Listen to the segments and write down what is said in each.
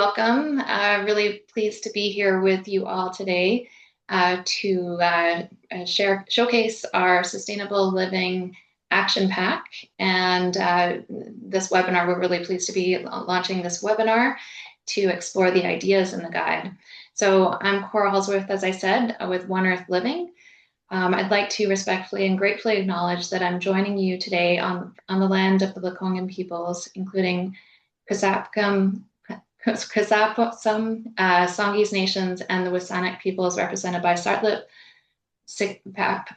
welcome. Really pleased to be here with you all today to showcase our Sustainable Living Action Pack. And this webinar, we're really pleased to be launching this webinar to explore the ideas in the guide. So I'm Cora Halsworth, as I said, with One Earth Living. I'd like to respectfully and gratefully acknowledge that I'm joining you today on the land of the Lekwungen peoples, including Kazapsum, Songhees nations, and the WSÁNEĆ peoples represented by Sartlip,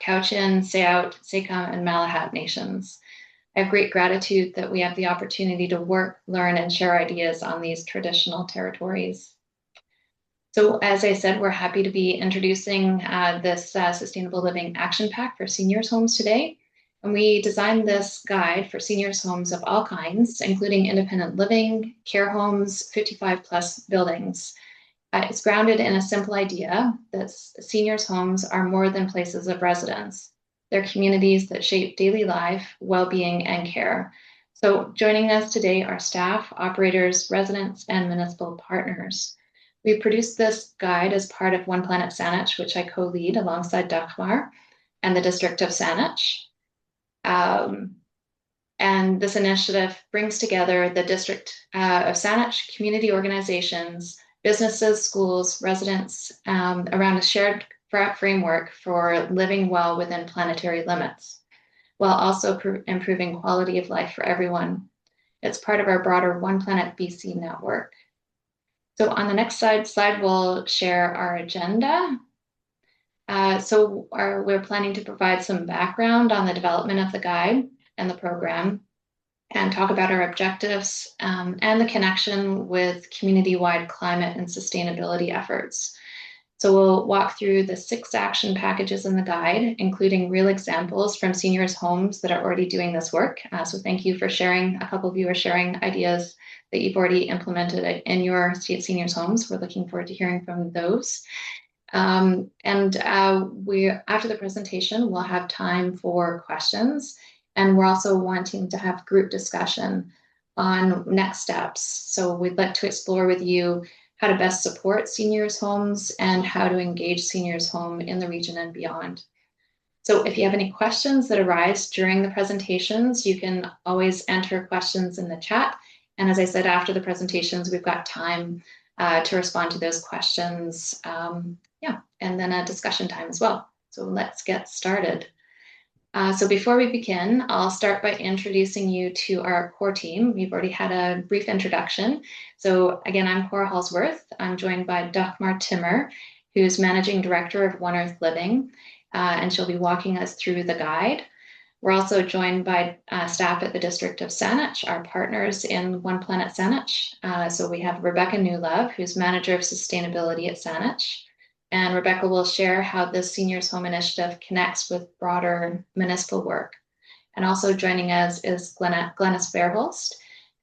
Cauchin, Sayout, Sekam, and Malahat nations. I have great gratitude that we have the opportunity to work, learn, and share ideas on these traditional territories. So as I said, we're happy to be introducing this Sustainable Living Action Pack for seniors' homes today. And we designed this guide for seniors' homes of all kinds, including independent living, care homes, 55 plus buildings. It's grounded in a simple idea that seniors' homes are more than places of residence. They're communities that shape daily life, well-being, and care. So joining us today are staff, operators, residents, and municipal partners. We produced this guide as part of One Planet Saanich, which I co-lead alongside Dagmar and the District of Saanich. And this initiative brings together the District of Saanich, community organizations, businesses, schools, residents around a shared framework for living well within planetary limits, while also improving quality of life for everyone. It's part of our broader One Planet BC network. So on the next slide, we'll share our agenda. We're planning to provide some background on the development of the guide and the program, and talk about our objectives and the connection with community-wide climate and sustainability efforts. So we'll walk through the 6 action packages in the guide, including real examples from seniors' homes that are already doing this work. So thank you for sharing. A couple of you are sharing ideas that you've already implemented in your seniors' homes. We're looking forward to hearing from those. After the presentation, we'll have time for questions. And we're also wanting to have group discussion on next steps. So we'd like to explore with you how to best support seniors' homes and how to engage seniors' home in the region and beyond. So if you have any questions that arise during the presentations, you can always enter questions in the chat. And as I said, after the presentations, we've got time to respond to those questions. And then a discussion time as well. So let's get started. So before we begin, I'll start by introducing you to our core team. We've already had a brief introduction. So again, I'm Cora Halsworth. I'm joined by Dagmar Timmer, who's Managing Director of One Earth Living, and she'll be walking us through the guide. We're also joined by staff at the District of Saanich, our partners in One Planet Saanich. So we have Rebecca Newlove, who's Manager of Sustainability at Saanich. And Rebecca will share how this Seniors Home Initiative connects with broader municipal work. And also joining us is Glennis Verhulst,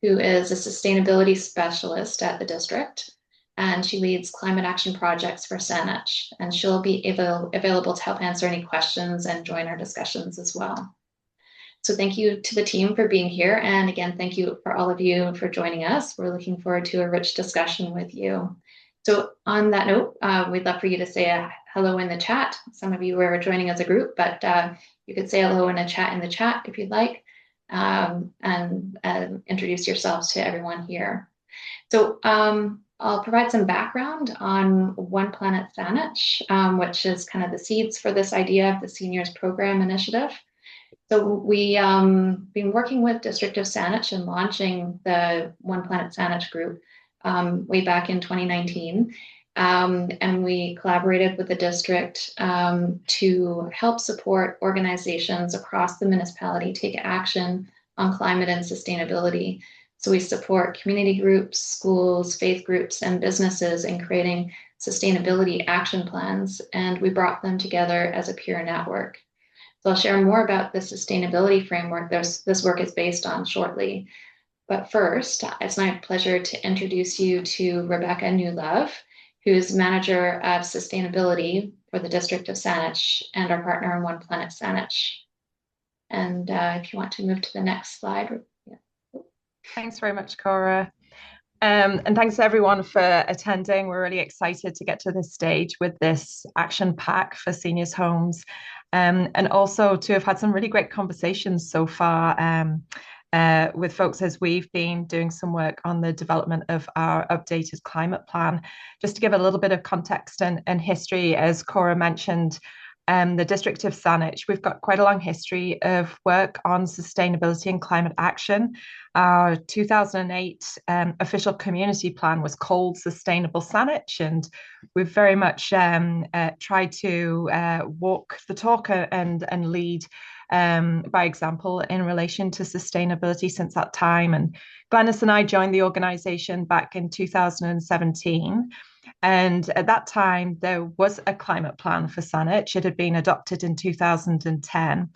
who is a sustainability specialist at the district. And she leads climate action projects for Saanich. And she'll be available to help answer any questions and join our discussions as well. So thank you to the team for being here. And again, thank you for all of you for joining us. We're looking forward to a rich discussion with you. So on that note, we'd love for you to say a hello in the chat. Some of you are joining as a group, but you could say hello in the chat if you'd like, and introduce yourselves to everyone here. So I'll provide some background on One Planet Saanich, which is kind of the seeds for this idea of the Seniors Program Initiative. So we been working with District of Saanich and launching the One Planet Saanich group way back in 2019. And we collaborated with the district to help support organizations across the municipality take action on climate and sustainability. So we support community groups, schools, faith groups, and businesses in creating sustainability action plans, and we brought them together as a peer network. So I'll share more about the sustainability framework this work is based on shortly. But first, it's my pleasure to introduce you to Rebecca Newlove, who's Manager of Sustainability for the District of Saanich and our partner in One Planet Saanich. And if you want to move to the next slide. Thanks very much, Cora. And thanks everyone for attending. We're really excited to get to this stage with this action pack for seniors' homes, and also to have had some really great conversations so far with folks as we've been doing some work on the development of our updated climate plan. Just to give a little bit of context and history, as Cora mentioned, the district of Saanich, we've got quite a long history of work on sustainability and climate action. Our 2008 official community plan was called Sustainable Saanich, and we've very much tried to walk the talk and lead by example in relation to sustainability since that time. And Glenys and I joined the organisation back in 2017. And at that time, there was a climate plan for Saanich. It had been adopted in 2010,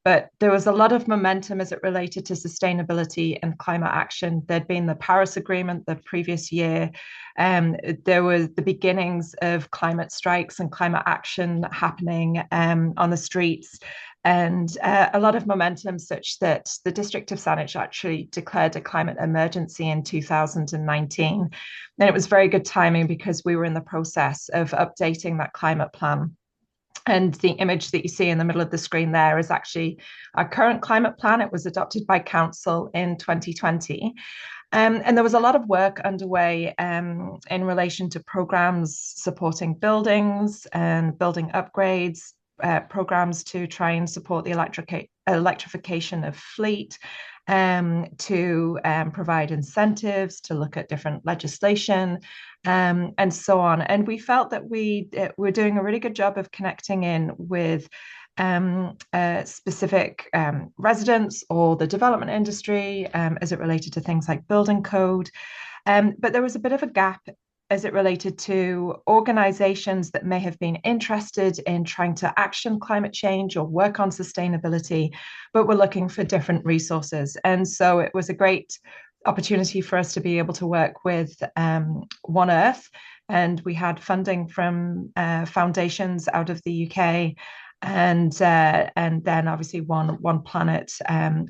but there was a lot of momentum as it related to sustainability and climate action. There'd been the Paris Agreement the previous year. There was the beginnings of climate strikes and climate action happening on the streets, and a lot of momentum such that the district of Saanich actually declared a climate emergency in 2019. And it was very good timing because we were in the process of updating that climate plan. And the image that you see in the middle of the screen there is actually our current climate plan. It was adopted by council in 2020. And there was a lot of work underway in relation to programs supporting buildings and building upgrades, programs to try and support the electrification of fleet, to provide incentives, to look at different legislation, and so on. And we felt that we were doing a really good job of connecting in with specific residents or the development industry as it related to things like building code. But there was a bit of a gap as it related to organizations that may have been interested in trying to action climate change or work on sustainability, but were looking for different resources. And so it was a great opportunity for us to be able to work with One Earth. And we had funding from foundations out of the UK, and then obviously One Planet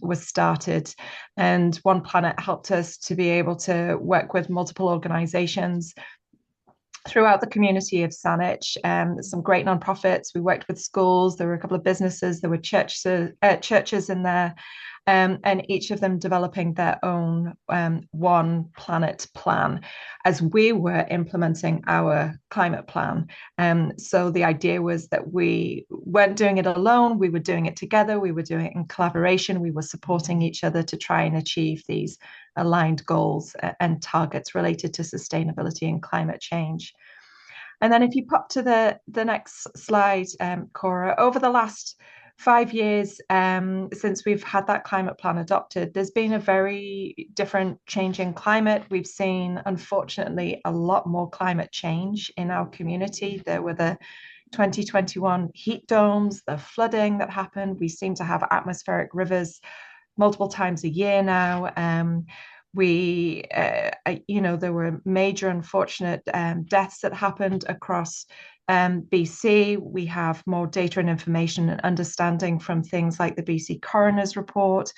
was started, and One Planet helped us to be able to work with multiple organizations throughout the community of Saanich. Some great nonprofits. We worked with schools. There were a couple of businesses. There were churches in there, and each of them developing their own One Planet plan as we were implementing our climate plan. So the idea was that we weren't doing it alone. We were doing it together. We were doing it in collaboration. We were supporting each other to try and achieve these aligned goals and targets related to sustainability and climate change. And then if you pop to the next slide, Cora, over the last 5 years since we've had that climate plan adopted, there's been a very different changing climate. We've seen, unfortunately, a lot more climate change in our community. There were the 2021 heat domes, the flooding that happened. We seem to have atmospheric rivers multiple times a year now. There were major unfortunate deaths that happened across BC. We have more data and information and understanding from things like the BC Coroner's Report.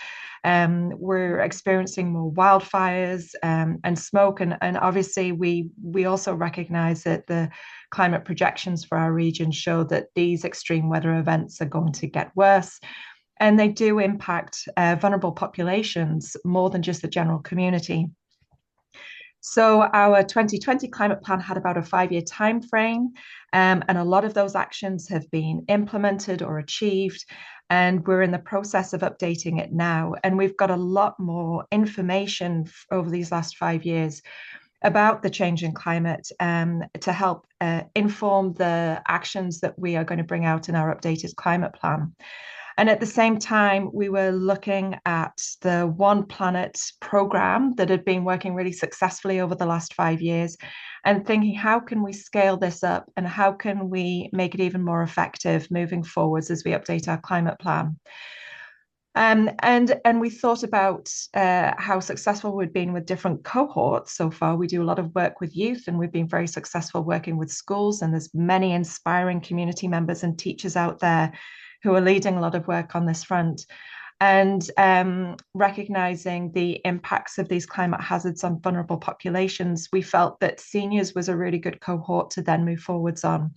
We're experiencing more wildfires and smoke, and obviously we also recognize that the climate projections for our region show that these extreme weather events are going to get worse. And they do impact vulnerable populations more than just the general community. So our 2020 climate plan had about a 5-year time frame, and a lot of those actions have been implemented or achieved, and we're in the process of updating it now. And we've got a lot more information over these last 5 years about the changing climate to help inform the actions that we are going to bring out in our updated climate plan. And at the same time, we were looking at the One Planet program that had been working really successfully over the last 5 years and thinking, how can we scale this up and how can we make it even more effective moving forwards as we update our climate plan? And we thought about how successful we've been with different cohorts so far. We do a lot of work with youth, and we've been very successful working with schools. And there's many inspiring community members and teachers out there who are leading a lot of work on this front. and recognizing the impacts of these climate hazards on vulnerable populations, we felt that seniors was a really good cohort to then move forwards on.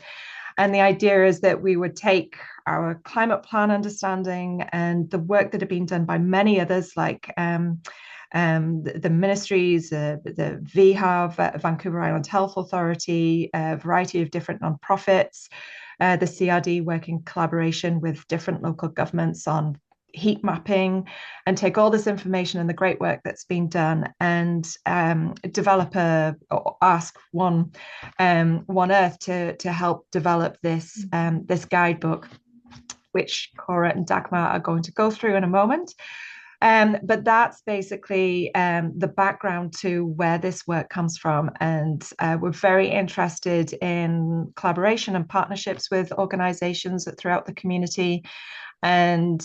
And the idea is that we would take our climate plan understanding and the work that had been done by many others, like the ministries, the VHAV, Vancouver Island Health Authority, a variety of different nonprofits, the CRD work in collaboration with different local governments on heat mapping, and take all this information and the great work that's been done and develop or ask One Earth to help develop this guidebook, which Cora and Dagmar are going to go through in a moment. But that's basically the background to where this work comes from. And we're very interested in collaboration and partnerships with organizations throughout the community and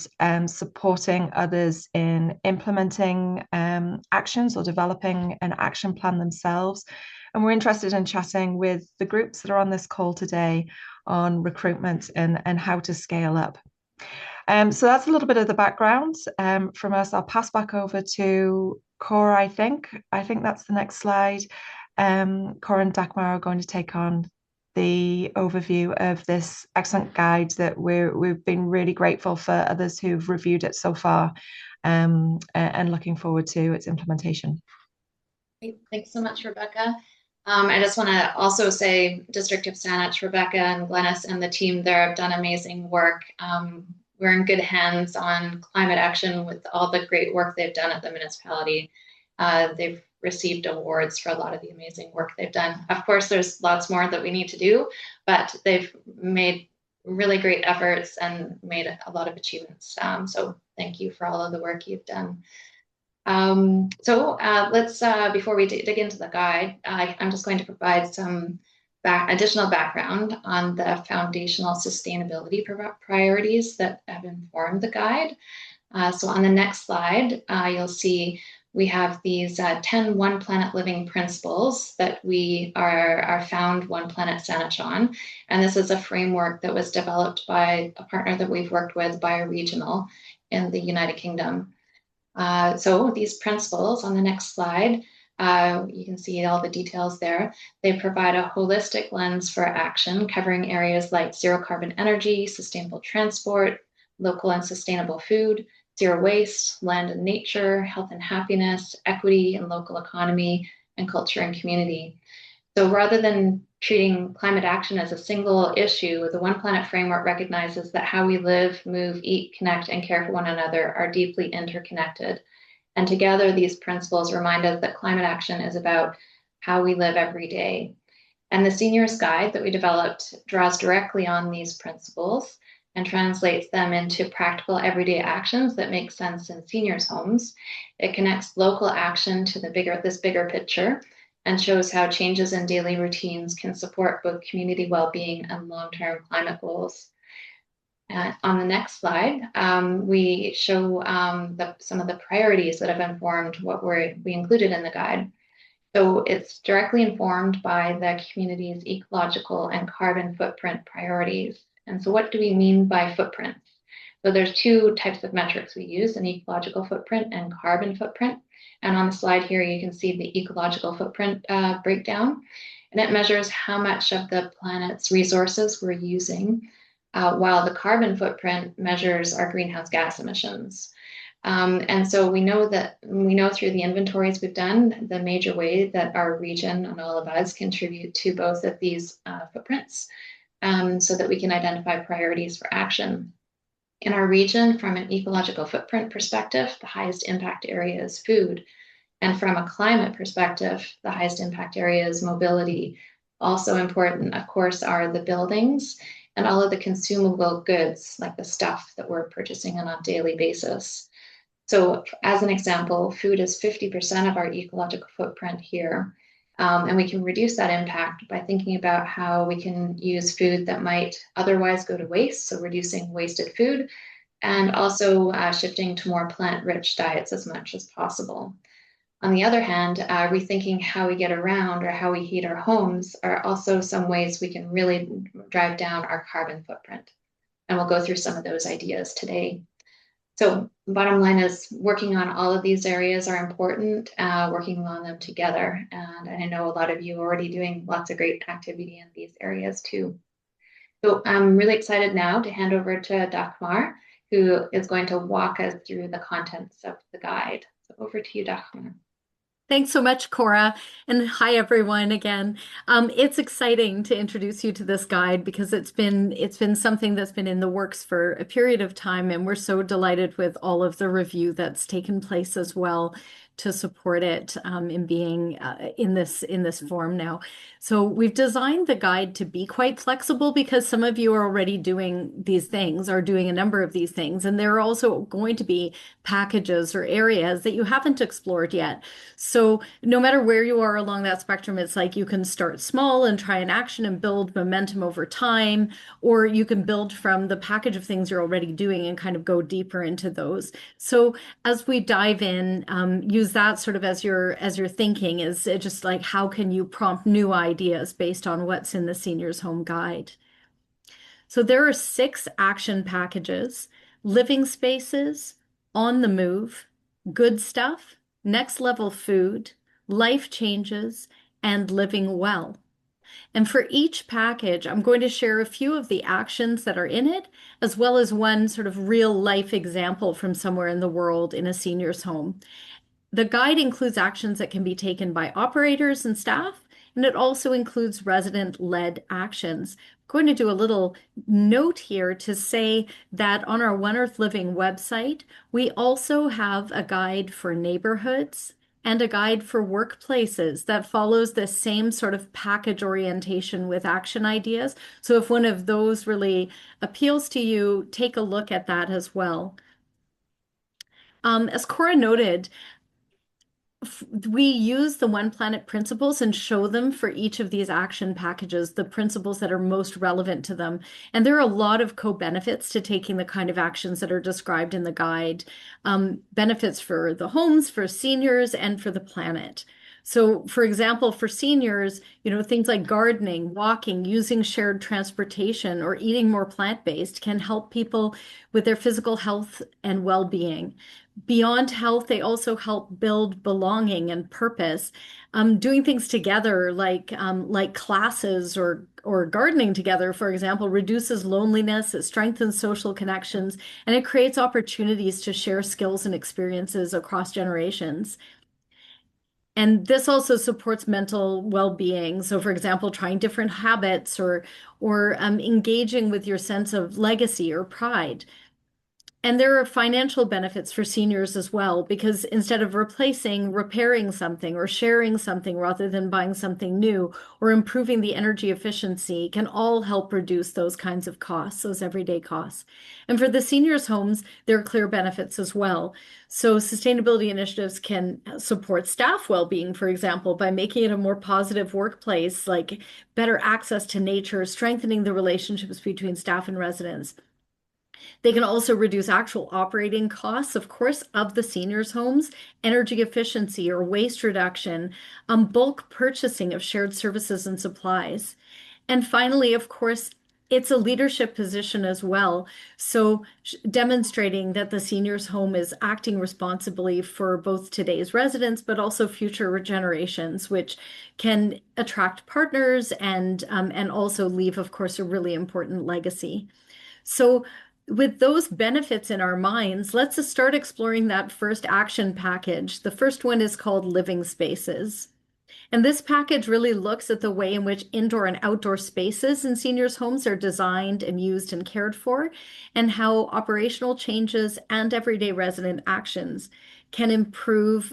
supporting others in implementing actions or developing an action plan themselves. And we're interested in chatting with the groups that are on this call today on recruitment and how to scale up. So that's a little bit of the background from us. I'll pass back over to Cora, I think. I think that's the next slide. Cora and Dagmar are going to take on the overview of this excellent guide that we've been really grateful for others who've reviewed it so far, and looking forward to its implementation. Great. Thanks so much, Rebecca. I just want to also say District of Saanich, Rebecca and Glennis and the team there have done amazing work. We're in good hands on climate action with all the great work they've done at the municipality. They've received awards for a lot of the amazing work they've done. Of course, there's lots more that we need to do, but they've made really great efforts and made a lot of achievements. So thank you for all of the work you've done. Let's, before we dig into the guide, I'm just going to provide some additional background on the foundational sustainability priorities that have informed the guide. So on the next slide, you'll see we have these 10 One Planet Living principles that we are found One Planet Saanich on. And this is a framework that was developed by a partner that we've worked with, Bioregional, in the United Kingdom. So these principles on the next slide, you can see all the details there. They provide a holistic lens for action covering areas like zero carbon energy, sustainable transport, local and sustainable food, zero waste, land and nature, health and happiness, equity and local economy, and culture and community. So rather than treating climate action as a single issue, the One Planet framework recognizes that how we live, move, eat, connect, and care for one another are deeply interconnected. And together, these principles remind us that climate action is about how we live every day. And the Seniors Guide that we developed draws directly on these principles and translates them into practical everyday actions that make sense in seniors' homes. It connects local action to this bigger picture and shows how changes in daily routines can support both community well-being and long-term climate goals. On the next slide, we show some of the priorities that have informed what we included in the guide. So it's directly informed by the community's ecological and carbon footprint priorities. And so what do we mean by footprints? So there's two types of metrics we use, an ecological footprint and carbon footprint. And on the slide here, you can see the ecological footprint breakdown. And it measures how much of the planet's resources we're using, while the carbon footprint measures our greenhouse gas emissions. And so we know through the inventories we've done, the major way that our region and all of us contribute to both of these footprints, so that we can identify priorities for action. In our region, from an ecological footprint perspective, the highest impact area is food. And from a climate perspective, the highest impact area is mobility. Also important, of course, are the buildings and all of the consumable goods, like the stuff that we're purchasing on a daily basis. So as an example, food is 50% of our ecological footprint here. And we can reduce that impact by thinking about how we can use food that might otherwise go to waste, so reducing wasted food, and also shifting to more plant-rich diets as much as possible. On the other hand, rethinking how we get around or how we heat our homes are also some ways we can really drive down our carbon footprint. And we'll go through some of those ideas today. So bottom line is working on all of these areas are important, working on them together. And I know a lot of you are already doing lots of great activity in these areas too. So I'm really excited now to hand over to Dagmar, who is going to walk us through the contents of the guide. So over to you, Dagmar. Thanks so much, Cora. And hi, everyone, again. It's exciting to introduce you to this guide because it's been something that's been in the works for a period of time, and we're so delighted with all of the review that's taken place as well to support it in being in this form now. So we've designed the guide to be quite flexible because some of you are already doing these things, are doing a number of these things, and there are also going to be packages or areas that you haven't explored yet. So no matter where you are along that spectrum, it's like you can start small and try an action and build momentum over time, or you can build from the package of things you're already doing and kind of go deeper into those. So as we dive in, use that sort of as your thinking is just like how can you prompt new ideas based on what's in the Seniors Home Guide. So there are 6 action packages: living spaces, on the move, good stuff, next level food, life changes, and living well. And for each package, I'm going to share a few of the actions that are in it, as well as one sort of real life example from somewhere in the world in a senior's home. The guide includes actions that can be taken by operators and staff, and it also includes resident-led actions. I'm going to do a little note here to say that on our One Earth Living website, we also have a guide for neighborhoods and a guide for workplaces that follows the same sort of package orientation with action ideas. So if one of those really appeals to you, take a look at that as well. As Cora noted, we use the One Planet principles and show them for each of these action packages, the principles that are most relevant to them. And there are a lot of co-benefits to taking the kind of actions that are described in the guide. Benefits for the homes, for seniors, and for the planet. So, for example, for seniors, things like gardening, walking, using shared transportation, or eating more plant-based can help people with their physical health and well-being. Beyond health, they also help build belonging and purpose. Doing things together, like classes or gardening together, for example, reduces loneliness, it strengthens social connections, and it creates opportunities to share skills and experiences across generations. And this also supports mental well-being. So, for example, trying different habits or engaging with your sense of legacy or pride. And there are financial benefits for seniors as well, because instead of replacing, repairing something or sharing something rather than buying something new or improving the energy efficiency can all help reduce those kinds of costs, those everyday costs. And for the seniors' homes, there are clear benefits as well. So sustainability initiatives can support staff well-being, for example, by making it a more positive workplace, like better access to nature, strengthening the relationships between staff and residents. They can also reduce actual operating costs, of course, of the seniors' homes, energy efficiency or waste reduction, bulk purchasing of shared services and supplies. And finally, of course, it's a leadership position as well. So demonstrating that the seniors' home is acting responsibly for both today's residents, but also future generations, which can attract partners and also leave, of course, a really important legacy. So with those benefits in our minds, let's start exploring that first action package. The first one is called Living Spaces. And this package really looks at the way in which indoor and outdoor spaces in seniors' homes are designed and used and cared for, and how operational changes and everyday resident actions can improve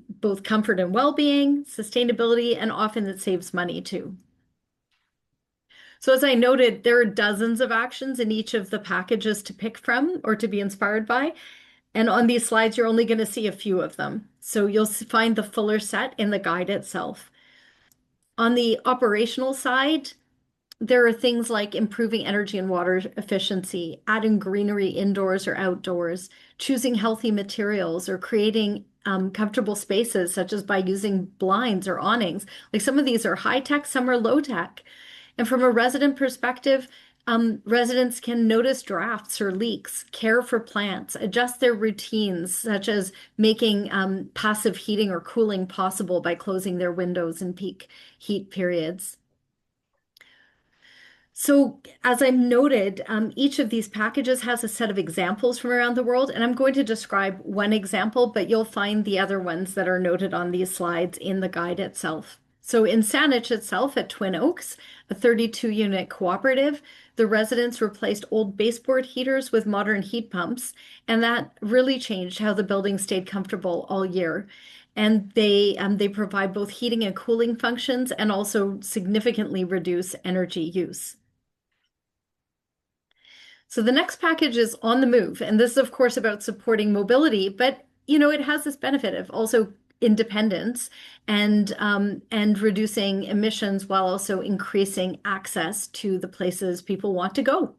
both comfort and well-being, sustainability, and often it saves money too. So as I noted, there are dozens of actions in each of the packages to pick from or to be inspired by. And on these slides, you're only going to see a few of them. So you'll find the fuller set in the guide itself. On the operational side, there are things like improving energy and water efficiency, adding greenery indoors or outdoors, choosing healthy materials, or creating comfortable spaces, such as by using blinds or awnings. Like some of these are high tech, some are low tech. And from a resident perspective, Residents can notice drafts or leaks, care for plants, adjust their routines, such as making passive heating or cooling possible by closing their windows in peak heat periods. So, as I noted, each of these packages has a set of examples from around the world, and I'm going to describe one example, but you'll find the other ones that are noted on these slides in the guide itself. So, in Saanich itself at Twin Oaks, a 32-unit cooperative, the residents replaced old baseboard heaters with modern heat pumps, and that really changed how the building stayed comfortable all year. And they provide both heating and cooling functions and also significantly reduce energy use. So the next package is on the move. And this is, of course, about supporting mobility, but it has this benefit of also independence and reducing emissions while also increasing access to the places people want to go.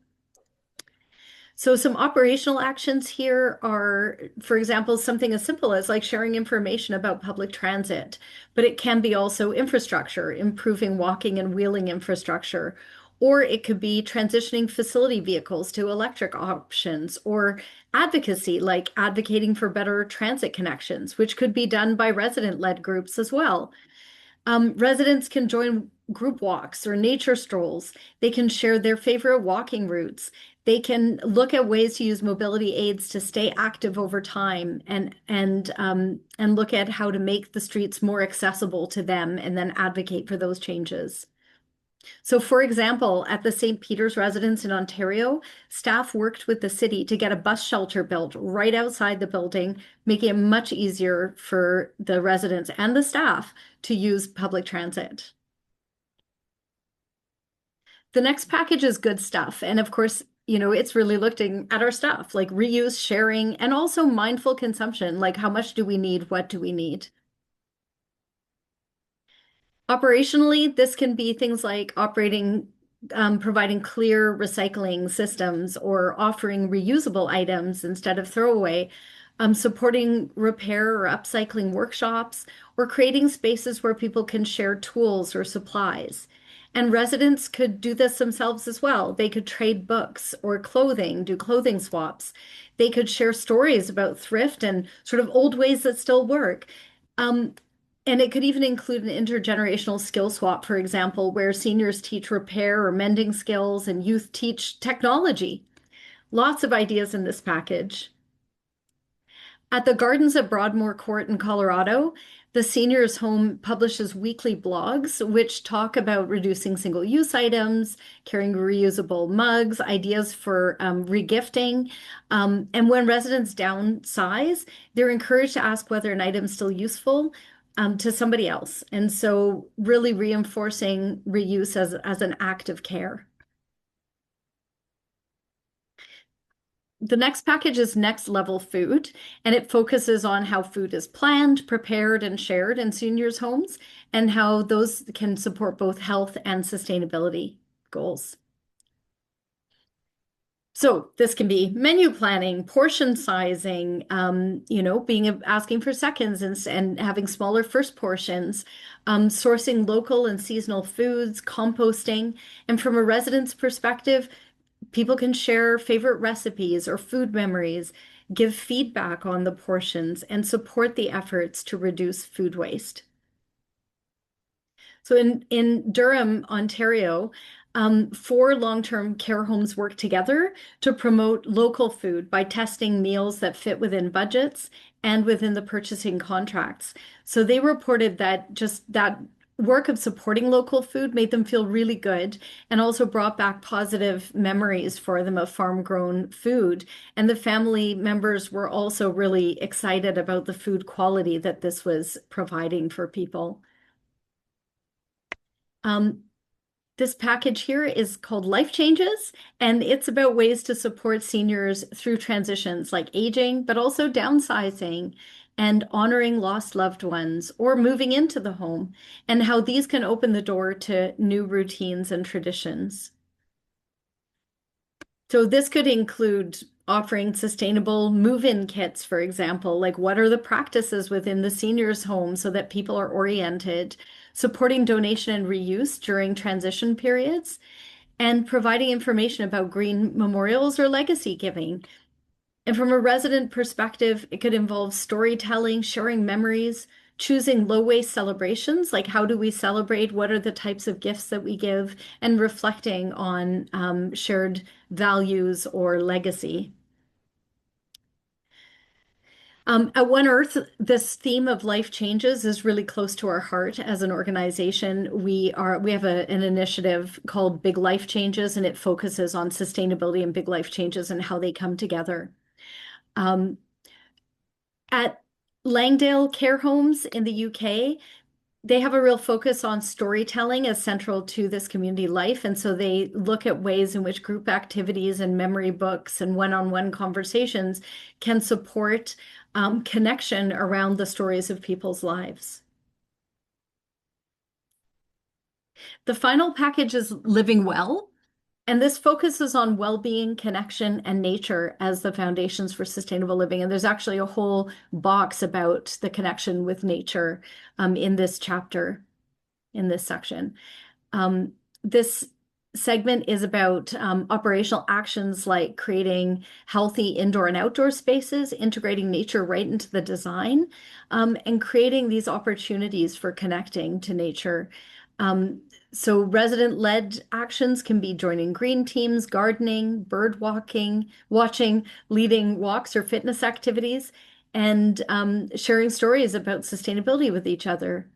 So some operational actions here are, for example, something as simple as like sharing information about public transit, but it can be also infrastructure, improving walking and wheeling infrastructure, or it could be transitioning facility vehicles to electric options, or advocacy, like advocating for better transit connections, which could be done by resident-led groups as well. Residents can join group walks or nature strolls. They can share their favorite walking routes. They can look at ways to use mobility aids to stay active over time and look at how to make the streets more accessible to them and then advocate for those changes. So, for example, at the St. Peter's residence in Ontario, staff worked with the city to get a bus shelter built right outside the building, making it much easier for the residents and the staff to use public transit. The next package is good stuff. And of course, it's really looking at our stuff like reuse, sharing, and also mindful consumption. Like, how much do we need? What do we need? Operationally, this can be things like providing clear recycling systems or offering reusable items instead of throwaway, supporting repair or upcycling workshops, or creating spaces where people can share tools or supplies. And residents could do this themselves as well. They could trade books or clothing, do clothing swaps. They could share stories about thrift and sort of old ways that still work. Um, and it could even include an intergenerational skill swap, for example, where seniors teach repair or mending skills and youth teach technology. Lots of ideas in this package. At the Gardens at Broadmoor Court in Colorado, the seniors' home publishes weekly blogs which talk about reducing single-use items, carrying reusable mugs, ideas for regifting. And when residents downsize, they're encouraged to ask whether an item is still useful to somebody else. And so really reinforcing reuse as an act of care. The next package is next level food, and it focuses on how food is planned, prepared, and shared in seniors' homes, and how those can support both health and sustainability goals. So this can be menu planning, portion sizing, asking for seconds and having smaller first portions, sourcing local and seasonal foods, composting, and from a resident's perspective, people can share favorite recipes or food memories, give feedback on the portions, and support the efforts to reduce food waste. So in Durham, Ontario, 4 long-term care homes work together to promote local food by testing meals that fit within budgets and within the purchasing contracts. So they reported that just that work of supporting local food made them feel really good and also brought back positive memories for them of farm-grown food. And the family members were also really excited about the food quality that this was providing for people. This package here is called Life Changes, and it's about ways to support seniors through transitions like aging, but also downsizing and honoring lost loved ones or moving into the home, and how these can open the door to new routines and traditions. So this could include offering sustainable move-in kits, for example, like what are the practices within the seniors' home so that people are oriented, supporting donation and reuse during transition periods, and providing information about green memorials or legacy giving. And from a resident perspective, it could involve storytelling, sharing memories, choosing low waste celebrations, like how do we celebrate, what are the types of gifts that we give, and reflecting on shared values or legacy. At One Earth, this theme of life changes is really close to our heart as an organization. We have an initiative called Big Life Changes, and it focuses on sustainability and big life changes and how they come together. Um, at Langdale Care Homes in the UK, they have a real focus on storytelling as central to this community life. And so they look at ways in which group activities and memory books and one-on-one conversations can support connection around the stories of people's lives. The final package is Living Well. And this focuses on well-being, connection, and nature as the foundations for sustainable living. And there's actually a whole box about the connection with nature in this chapter, in this section. This segment is about operational actions like creating healthy indoor and outdoor spaces, integrating nature right into the design, and creating these opportunities for connecting to nature. So resident-led actions can be joining green teams, gardening, bird walking, watching, leading walks or fitness activities, and sharing stories about sustainability with each other.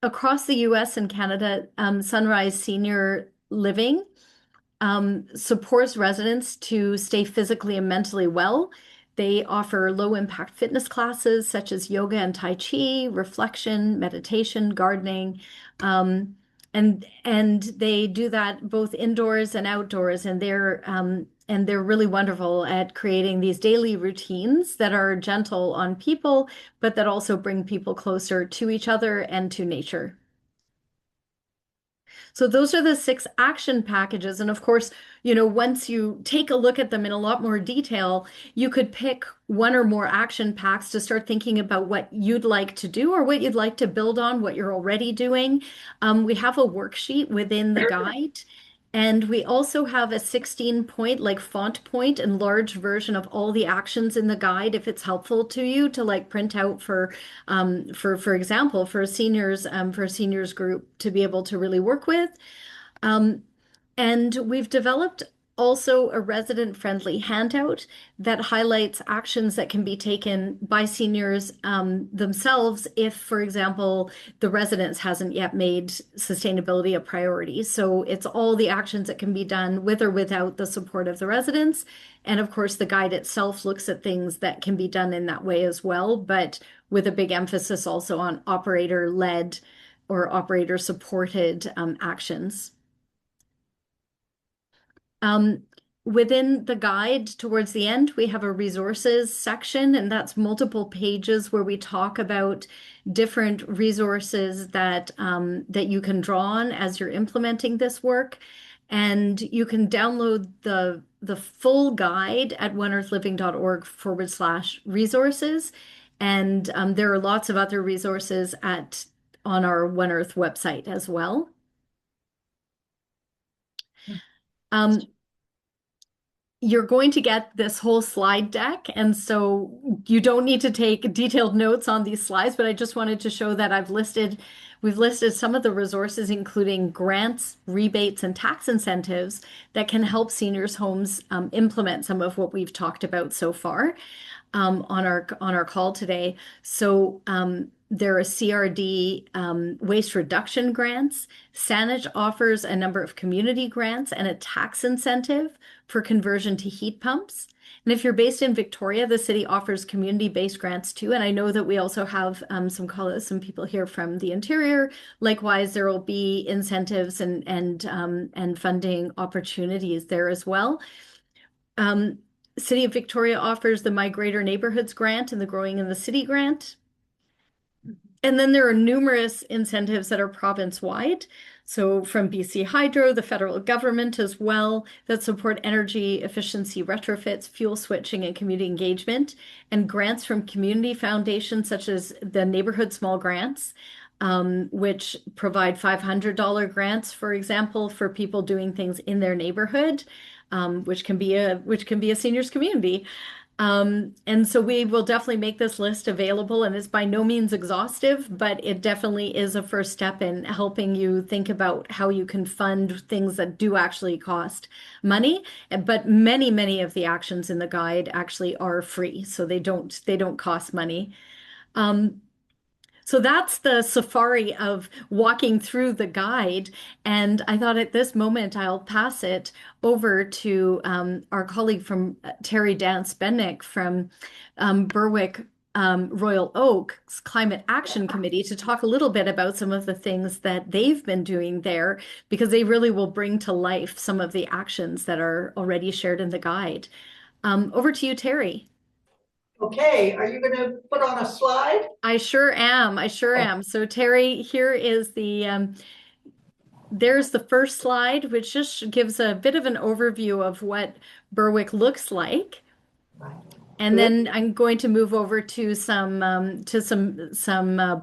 Across the US and Canada, Sunrise Senior Living supports residents to stay physically and mentally well. They offer low-impact fitness classes such as yoga and Tai Chi, reflection, meditation, gardening, and they do that both indoors and outdoors. And they're really wonderful at creating these daily routines that are gentle on people, but that also bring people closer to each other and to nature. So those are the 6 action packages. And of course, once you take a look at them in a lot more detail, you could pick one or more action packs to start thinking about what you'd like to do or what you'd like to build on, what you're already doing. We have a worksheet within the guide. And we also have a 16-point, like font point, enlarged version of all the actions in the guide if it's helpful to you to like print out for example, for a seniors group to be able to really work with. Um, and we've developed also a resident-friendly handout that highlights actions that can be taken by seniors themselves if, for example, the residence hasn't yet made sustainability a priority. So it's all the actions that can be done with or without the support of the residents. And of course, the guide itself looks at things that can be done in that way as well, but with a big emphasis also on operator-led or operator-supported actions. Um, Within the guide, towards the end, we have a resources section, and that's multiple pages where we talk about different resources that you can draw on as you're implementing this work. And you can download the full guide at oneearthliving.org/resources. And there are lots of other resources on our One Earth website as well. Um, You're going to get this whole slide deck, and so you don't need to take detailed notes on these slides, but I just wanted to show that we've listed some of the resources, including grants, rebates, and tax incentives that can help seniors' homes implement some of what we've talked about so far on our call today. So there are CRD waste reduction grants. Saanich offers a number of community grants and a tax incentive for conversion to heat pumps. And if you're based in Victoria, the city offers community-based grants too. And I know that we also have some people here from the interior. Likewise, there will be incentives and funding opportunities there as well. City of Victoria offers the My Greater Neighborhoods Grant and the Growing in the City Grant. And then there are numerous incentives that are province-wide. So from BC Hydro, the federal government as well, that support energy efficiency retrofits, fuel switching, and community engagement, and grants from community foundations such as the Neighborhood Small Grants. which provide $500 grants, for example, for people doing things in their neighborhood, which can be a seniors community. And so we will definitely make this list available, and it's by no means exhaustive, but it definitely is a first step in helping you think about how you can fund things that do actually cost money. But many of the actions in the guide actually are free, so they don't cost money. Um, so that's the safari of walking through the guide. And I thought at this moment I'll pass it over to our colleague from Terry Dance Bennick from Berwick Royal Oak's Climate Action Committee to talk a little bit about some of the things that they've been doing there, because they really will bring to life some of the actions that are already shared in the guide. Over to you, Terry. Okay, are you going to put on a slide? I sure am. I sure Okay. am. So Terry, here is there's the first slide, which just gives a bit of an overview of what Berwick looks like. Right. And then I'm going to move over to some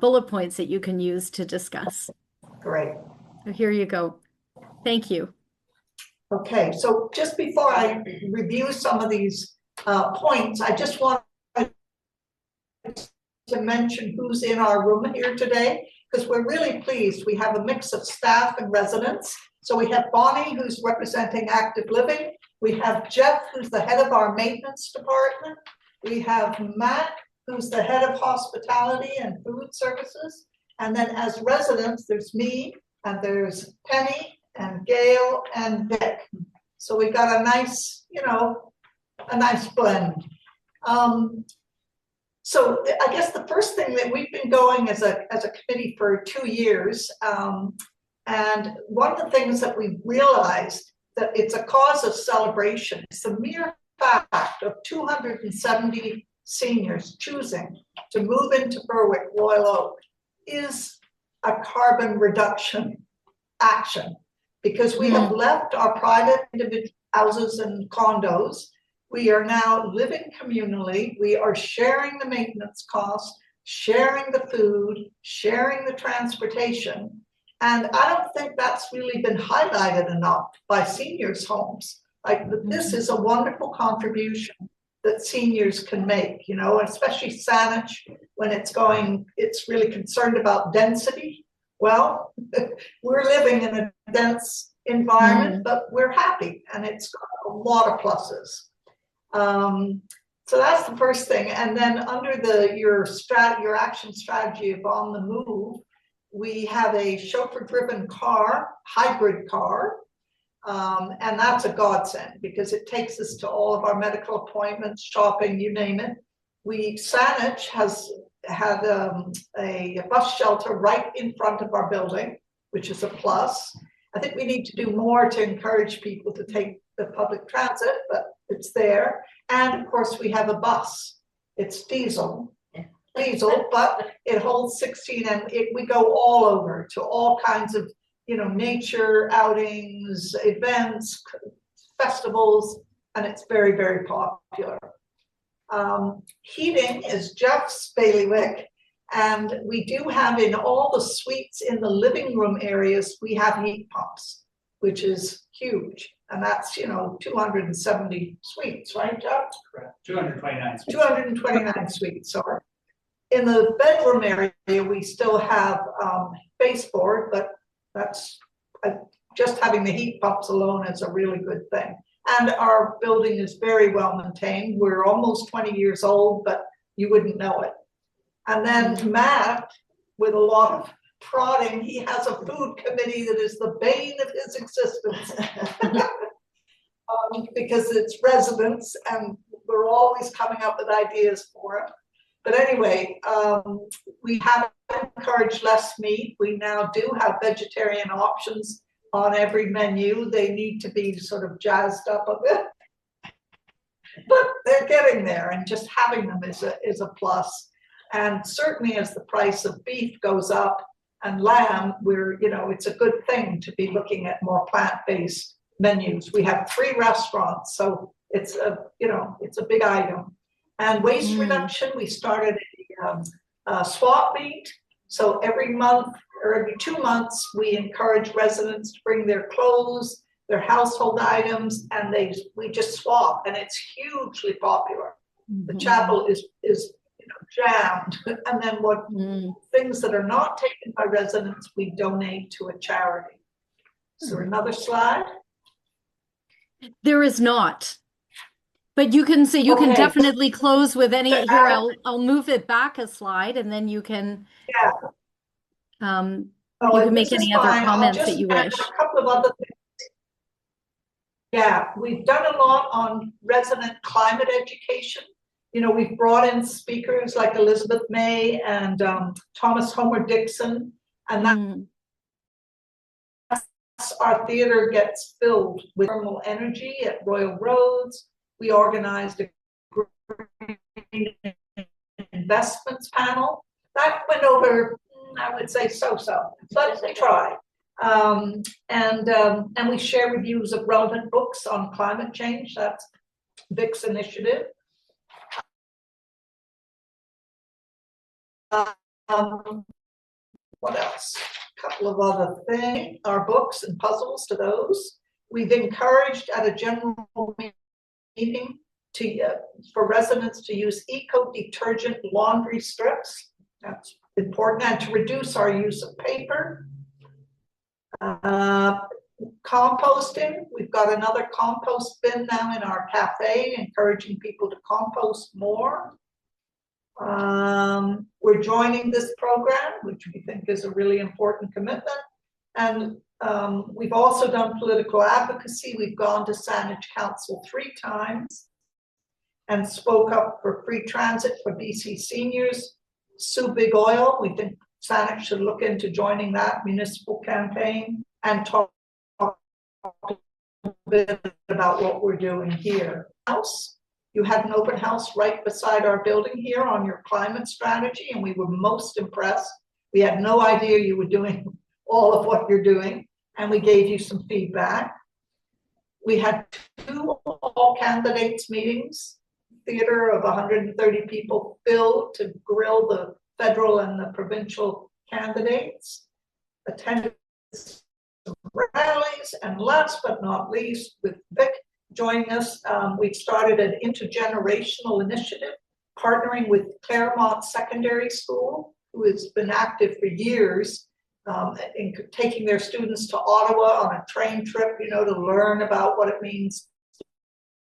bullet points that you can use to discuss. Great. So here you go. Thank you. Okay, so just before I review some of these points, I just want to mention who's in our room here today, because we're really pleased. We have a mix of staff and residents. So we have Bonnie, who's representing Active Living. We have Jeff, who's the head of our maintenance department. We have Matt, who's the head of hospitality and food services. And then as residents, there's me, and there's Penny, and Gail, and Vic. So we got a nice, a nice blend. So I guess the first thing that we've been going as a committee for 2 years, and one of the things that we realized that it's a cause of celebration. It's the mere fact of 270 seniors choosing to move into Berwick Royal Oak is a carbon reduction action, because we have left our private individual houses and condos. We are now living communally. We are sharing the maintenance costs, sharing the food, sharing the transportation. And I don't think that's really been highlighted enough by seniors' homes. Like, this is a wonderful contribution that seniors can make, especially Saanich, when it's really concerned about density. Well, we're living in a dense environment, but we're happy, and it's got a lot of pluses. So that's the first thing. And then under your action strategy of On the Move, we have a chauffeur-driven car, hybrid car, and that's a godsend because it takes us to all of our medical appointments, shopping, you name it. Saanich has had a bus shelter right in front of our building, which is a plus. I think we need to do more to encourage people to take the public transit, but it's there. And of course, we have a bus. It's diesel, but it holds 16, and we go all over to all kinds of, nature outings, events, festivals, and it's very, very popular. Heating is Jeff's bailiwick, and we do have in all the suites in the living room areas, we have heat pumps, which is huge. And that's, 270 suites, right, Jeff? Correct. 229 suites. 229 suites, sorry. In the bedroom area, we still have baseboard, but that's just having the heat pumps alone is a really good thing. And our building is very well maintained. We're almost 20 years old, but you wouldn't know it. And then Matt, with a lot of prodding, he has a food committee that is the bane of his existence. Because it's residents and we're always coming up with ideas for it. But anyway, we have encouraged less meat. We now do have vegetarian options on every menu. They need to be sort of jazzed up a bit, but they're getting there, and just having them is a plus. And certainly as the price of beef goes up and lamb, it's a good thing to be looking at more plant-based menus. We have 3 restaurants, so it's a big item. And waste reduction, we started a swap meet. So every month or every 2 months, we encourage residents to bring their clothes, their household items, and we just swap, and it's hugely popular. The chapel is jammed, and then what things that are not taken by residents, we donate to a charity. Is there another slide? There is not. But you can say you can definitely close with any here. I'll move it back a slide, and then you can you can make any other comments that you wish. A couple of other things. Yeah, we've done a lot on resident climate education. You know, we've brought in speakers like Elizabeth May and Thomas Homer Dixon, and that's our theater gets filled with thermal energy at Royal Roads. We organized a green investments panel that went over, I would say so-so, but we try. And we share reviews of relevant books on climate change. That's Vic's initiative. What else? A couple of other things. Our books and puzzles to those. We've encouraged at a general meeting for residents to use eco-detergent laundry strips. That's important, and to reduce our use of paper. Composting. We've got another compost bin now in our cafe, encouraging people to compost more. We're joining this program, which we think is a really important commitment. And we've also done political advocacy. We've gone to Saanich Council 3 times and spoke up for free transit for BC seniors. Sue Big Oil, we think Saanich should look into joining that municipal campaign and talk a bit about what we're doing here. You had an open house right beside our building here on your climate strategy, and we were most impressed. We had no idea you were doing all of what you're doing, and we gave you some feedback. We had 2 all candidates meetings, theater of 130 people filled to grill the federal and the provincial candidates, attended some rallies, and last but not least, with Vic joining us, we've started an intergenerational initiative partnering with Claremont Secondary School, who has been active for years in taking their students to Ottawa on a train trip, you know, to learn about what it means to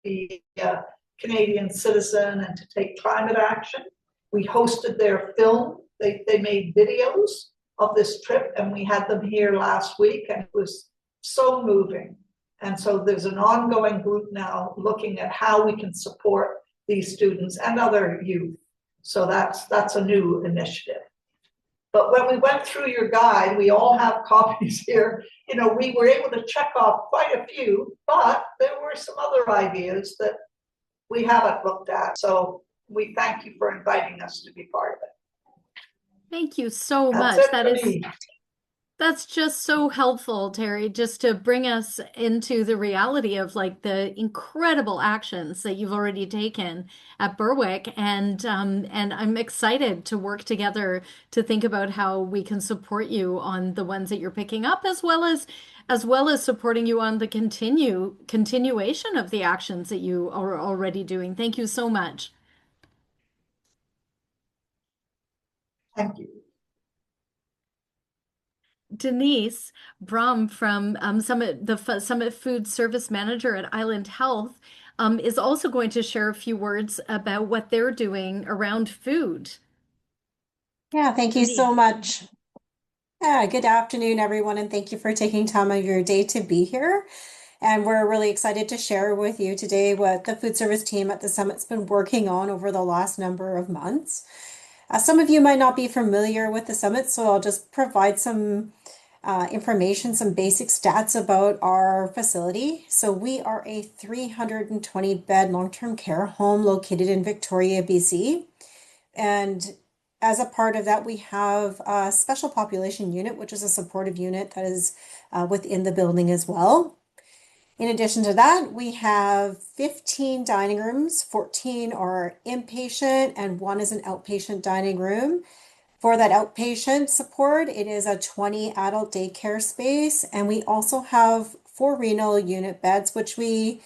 be a Canadian citizen and to take climate action. We hosted their film. They made videos of this trip, and we had them here last week, and it was so moving. And so there's an ongoing group now looking at how we can support these students and other youth. So that's a new initiative. But when we went through your guide, we all have copies here. You know, we were able to check off quite a few, but there were some other ideas that we haven't looked at. So we thank you for inviting us to be part of it. Thank you so much. That's just so helpful, Terry, just to bring us into the reality of like the incredible actions that you've already taken at Berwick. And I'm excited to work together to think about how we can support you on the ones that you're picking up, as well as supporting you on the continuation of the actions that you are already doing. Thank you so much. Thank you. Denise Brum from Summit Food Service Manager at Island Health is also going to share a few words about what they're doing around food. Yeah, thank you so much. Yeah, good afternoon, everyone, and thank you for taking time of your day to be here. And we're really excited to share with you today what the food service team at the Summit's been working on over the last number of months. Some of you might not be familiar with the Summit, so I'll just provide some information, some basic stats about our facility. So we are a 320-bed long-term care home located in Victoria, BC. And as a part of that, we have a special population unit, which is a supportive unit that is within the building as well. In addition to that, we have 15 dining rooms, 14 are inpatient, and 1 is an outpatient dining room. For that outpatient support, it is a 20 adult daycare space, and we also have 4 renal unit beds, which we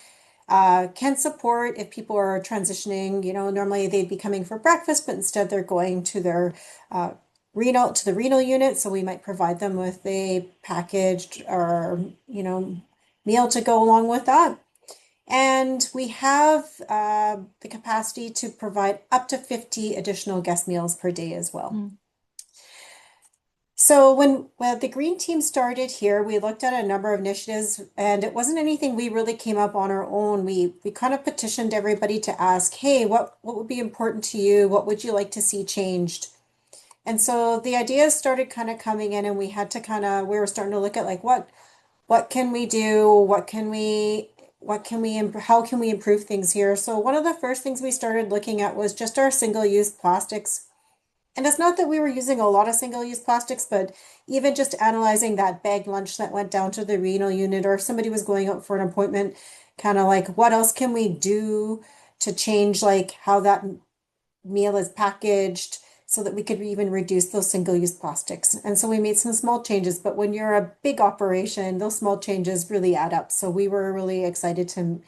can support if people are transitioning. Normally they'd be coming for breakfast, but instead they're going to their the renal unit. So we might provide them with a packaged or meal to go along with that. And we have the capacity to provide up to 50 additional guest meals per day as well. Mm. So when the Green Team started here, we looked at a number of initiatives, and it wasn't anything we really came up on our own. We kind of petitioned everybody to ask, hey, what would be important to you? What would you like to see changed? And so the ideas started kind of coming in, and we had to we were starting to look at like what can we do? How can we improve things here? So one of the first things we started looking at was just our single-use plastics. And it's not that we were using a lot of single-use plastics, but even just analyzing that bagged lunch that went down to the renal unit, or if somebody was going out for an appointment, kind of like what else can we do to change like how that meal is packaged so that we could even reduce those single-use plastics. And so we made some small changes, but when you're a big operation, those small changes really add up. So we were really excited to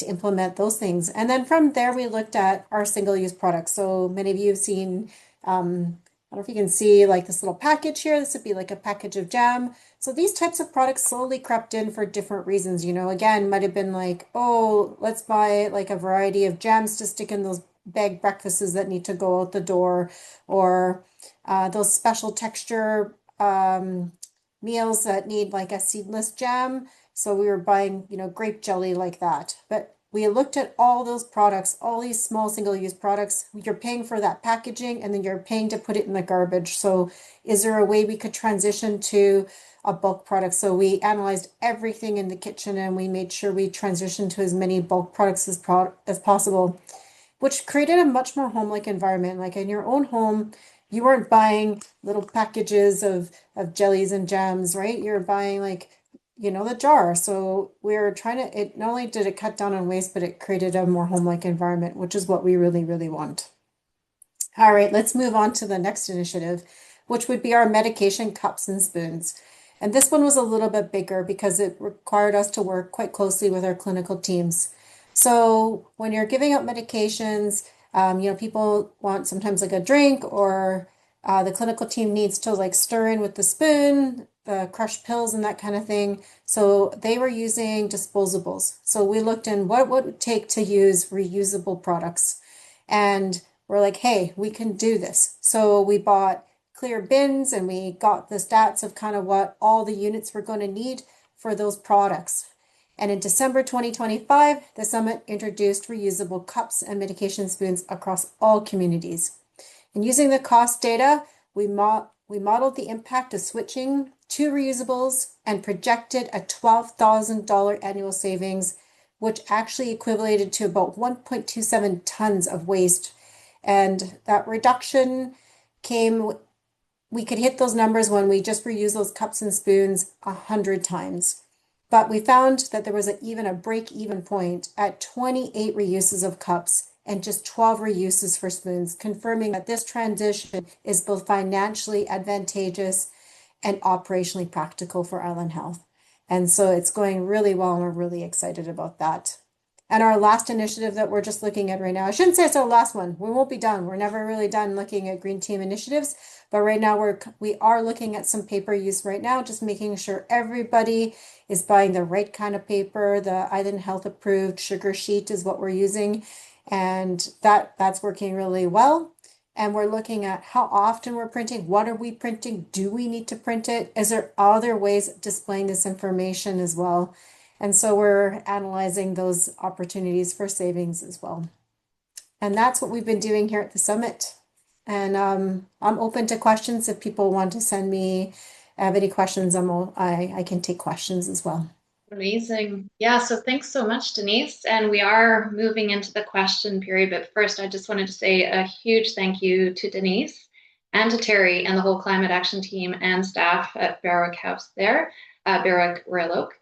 implement those things. And then from there, we looked at our single-use products. So many of you have seen, I don't know if you can see like this little package here. This would be like a package of jam. So these types of products slowly crept in for different reasons. Again, might have been like, oh, let's buy like a variety of jams to stick in those bag breakfasts that need to go out the door, or those special texture meals that need like a seedless jam. So we were buying, grape jelly like that. But we looked at all those products, all these small single-use products. You're paying for that packaging, and then you're paying to put it in the garbage. So is there a way we could transition to a bulk product? So we analyzed everything in the kitchen, and we made sure we transitioned to as many bulk products as possible, which created a much more home-like environment. Like in your own home, you weren't buying little packages of jellies and jams, right? You're buying like, the jar. So we're trying to, it not only did it cut down on waste, but it created a more home-like environment, which is what we really, really want. All right, let's move on to the next initiative, which would be our medication cups and spoons. And this one was a little bit bigger because it required us to work quite closely with our clinical teams. So when you're giving out medications, people want sometimes like a drink, or the clinical team needs to like stir in with the spoon, the crushed pills and that kind of thing. So they were using disposables. So we looked in what would it take to use reusable products. And we're like, hey, we can do this. So we bought clear bins, and we got the stats of kind of what all the units were going to need for those products. And in December 2025, the summit introduced reusable cups and medication spoons across all communities. And using the cost data, we modeled the impact of switching to reusables and projected a $12,000 annual savings, which actually equated to about 1.27 tons of waste. And that reduction we could hit those numbers when we just reuse those cups and spoons 100 times. But we found that there was even a break-even point at 28 reuses of cups and just 12 reuses for spoons, confirming that this transition is both financially advantageous and operationally practical for Island Health. And so it's going really well, and we're really excited about that. And our last initiative that we're just looking at right now, I shouldn't say it's our last one. We won't be done. We're never really done looking at Green Team initiatives. But right now we are looking at some paper use right now, just making sure everybody is buying the right kind of paper. The Island Health approved sugar sheet is what we're using. And that's working really well. And we're looking at how often we're printing. What are we printing? Do we need to print it? Is there other ways of displaying this information as well? And so we're analyzing those opportunities for savings as well. And that's what we've been doing here at the summit. And I'm open to questions. If people want to send me, have any questions, I can take questions as well. Amazing. Yeah, so thanks so much, Denise. And we are moving into the question period. But first, I just wanted to say a huge thank you to Denise and to Terry and the whole climate action team and staff at Berwick House there, Berwick Royal Oak.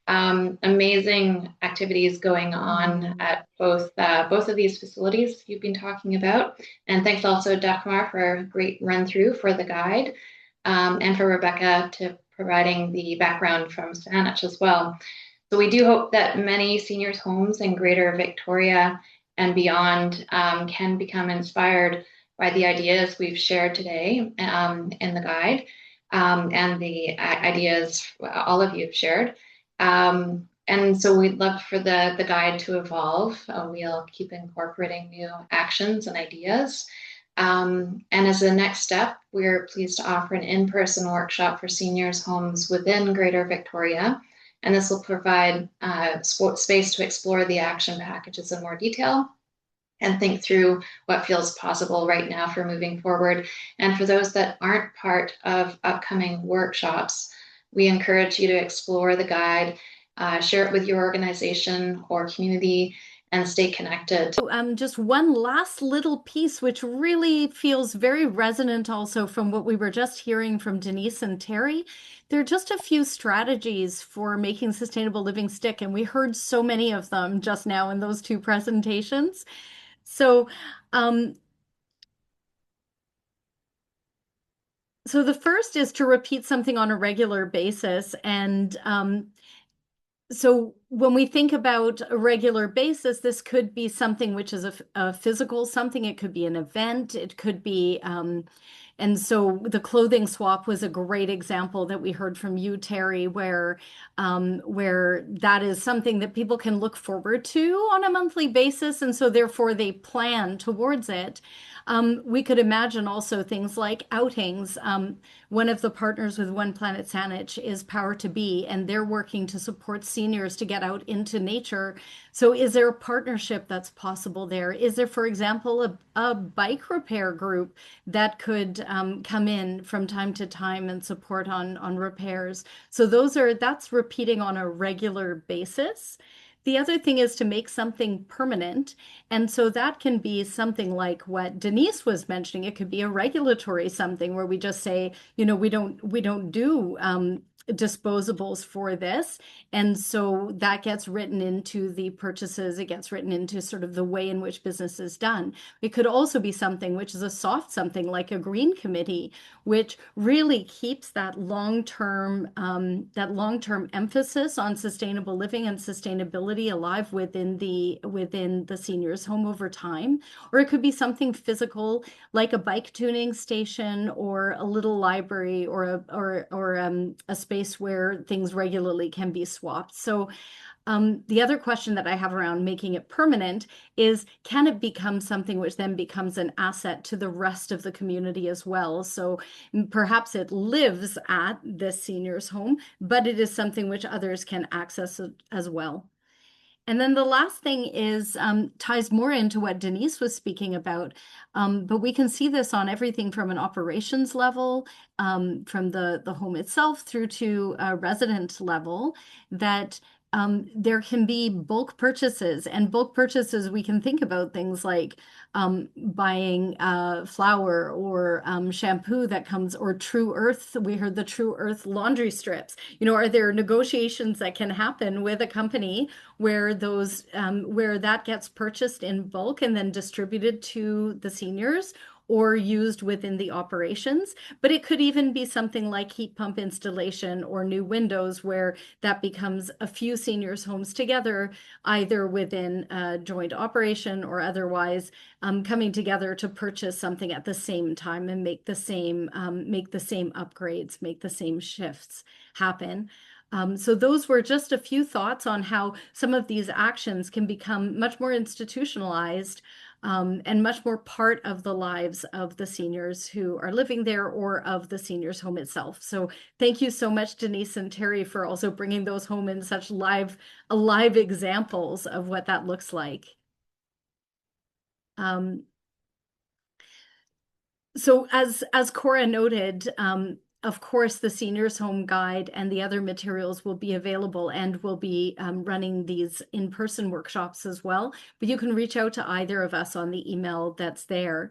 Amazing activities going on at both of these facilities you've been talking about. And thanks also, Dagmar, for a great run through for the guide, and for Rebecca to providing the background from Saanich as well. So we do hope that many seniors' homes in Greater Victoria and beyond can become inspired by the ideas we've shared today in the guide, and the ideas all of you have shared. And so we'd love for the guide to evolve. We'll keep incorporating new actions and ideas. And as a next step, we're pleased to offer an in-person workshop for seniors' homes within Greater Victoria. And this will provide space to explore the action packages in more detail and think through what feels possible right now for moving forward. And for those that aren't part of upcoming workshops, we encourage you to explore the guide, share it with your organization or community, and stay connected. Just one last little piece, which really feels very resonant also from what we were just hearing from Denise and Terry. There are just a few strategies for making sustainable living stick, and we heard so many of them just now in those two presentations. So, so the first is to repeat something on a regular basis. And so when we think about a regular basis, this could be something which is a physical something. It could be an event. It could be, and so the clothing swap was a great example that we heard from you, Terry, where that is something that people can look forward to on a monthly basis, and so therefore they plan towards it. We could imagine also things like outings. One of the partners with One Planet Saanich is Power to Be, and they're working to support seniors to get out into nature. So is there a partnership that's possible there? Is there, for example, a bike repair group that could come in from time to time and support on repairs? So that's repeating on a regular basis. The other thing is to make something permanent. And so that can be something like what Denise was mentioning. It could be a regulatory something where we just say, we don't do disposables for this. And so that gets written into the purchases. It gets written into sort of the way in which business is done. It could also be something which is a soft something like a green committee, which really keeps that long-term emphasis on sustainable living and sustainability alive within the seniors home over time. Or it could be something physical like a bike tuning station or a little library or a space where things regularly can be swapped. So the other question that I have around making it permanent is, can it become something which then becomes an asset to the rest of the community as well? So perhaps it lives at this senior's home, but it is something which others can access as well. And then the last thing is ties more into what Denise was speaking about, but we can see this on everything from an operations level, from the home itself through to a resident level, that there can be bulk purchases. And bulk purchases, we can think about things like buying flour or shampoo that comes, or True Earth. We heard the True Earth laundry strips. Are there negotiations that can happen with a company where where that gets purchased in bulk and then distributed to the seniors or used within the operations? But it could even be something like heat pump installation or new windows, where that becomes a few seniors' homes together, either within a joint operation or otherwise, coming together to purchase something at the same time and make the same upgrades, make the same shifts happen. So those were just a few thoughts on how some of these actions can become much more institutionalized, and much more part of the lives of the seniors who are living there or of the seniors home itself. So thank you so much, Denise and Terry, for also bringing those home in such live examples of what that looks like. So as Cora noted, of course, the Seniors Home Guide and the other materials will be available, and we'll be running these in-person workshops as well. But you can reach out to either of us on the email that's there.